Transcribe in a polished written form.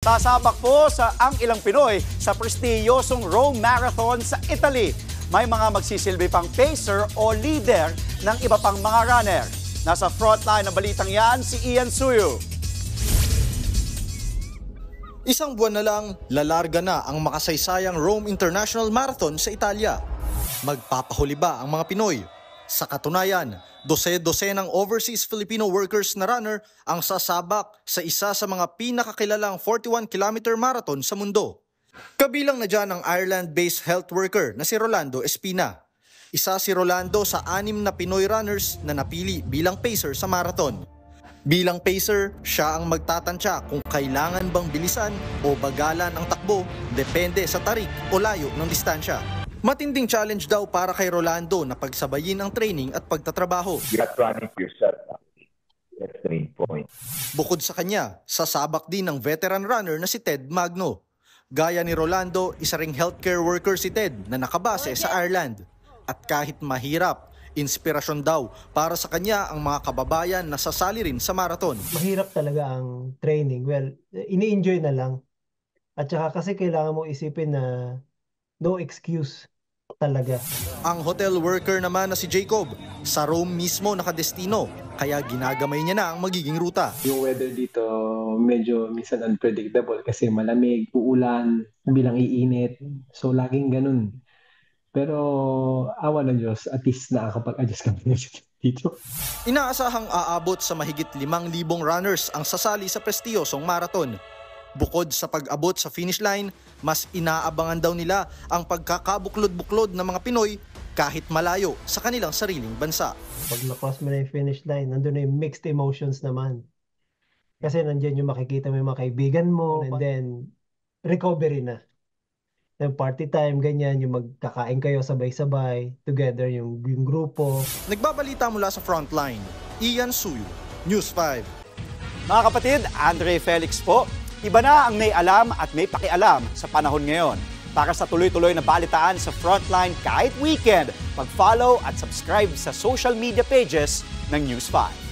Sasabak po ang ilang Pinoy sa prestiyosong Rome Marathon sa Italy. May mga magsisilbi pang pacer o leader ng iba pang mga runner. Nasa frontline ng balitang yan si Ian Suyu. Isang buwan na lang, lalarga na ang makasaysayang Rome International Marathon sa Italia. Magpapahuli ba ang mga Pinoy? Sa katunayan, dose-dosenang overseas Filipino workers na runner ang sasabak sa isa sa mga pinakakilalang 41-kilometer marathon sa mundo. Kabilang na dyan ang Ireland-based health worker na si Rolando Espina. Isa si Rolando sa 6 na Pinoy runners na napili bilang pacer sa marathon. Bilang pacer, siya ang magtatansya kung kailangan bang bilisan o bagalan ang takbo depende sa tarik o layo ng distansya. Matinding challenge daw para kay Rolando na pagsabayin ang training at pagtatrabaho. You have to run it yourself. That's the main point. Bukod sa kanya, sasabak din ng veteran runner na si Ted Magno. Gaya ni Rolando, isa ring healthcare worker si Ted na nakabase sa Ireland. At kahit mahirap, inspirasyon daw para sa kanya ang mga kababayan na sasali rin sa marathon. Mahirap talaga ang training. Well, ini-enjoy na lang. At saka kasi kailangan mo isipin na no excuse talaga. Ang hotel worker naman na si Jacob, sa Rome mismo nakadestino, kaya ginagamay niya na ang magiging ruta. Yung weather dito medyo minsan unpredictable kasi malamig, uulan, bilang iinit. So laging ganun. Pero awa ng Diyos, at least nakakapag-adjust kami dito. Inaasahang aabot sa mahigit 5,000 runners ang sasali sa prestiyosong marathon. Bukod sa pag-abot sa finish line, mas inaabangan daw nila ang pagkakabuklod-buklod ng mga Pinoy kahit malayo sa kanilang sariling bansa. Pag na-cross mo na yung finish line, nandun na yung mixed emotions naman. Kasi nandyan yung makikita mo yung mga kaibigan mo, and then recovery na. Yung party time, ganyan, yung magkakain kayo sabay-sabay, together yung grupo. Nagbabalita mula sa frontline, Ian Suyu, News 5. Mga kapatid, Andre Felix po. Iba na ang may alam at may pakialam sa panahon ngayon. Para sa tuloy-tuloy na balitaan sa Frontline kahit weekend, mag-follow at subscribe sa social media pages ng News 5.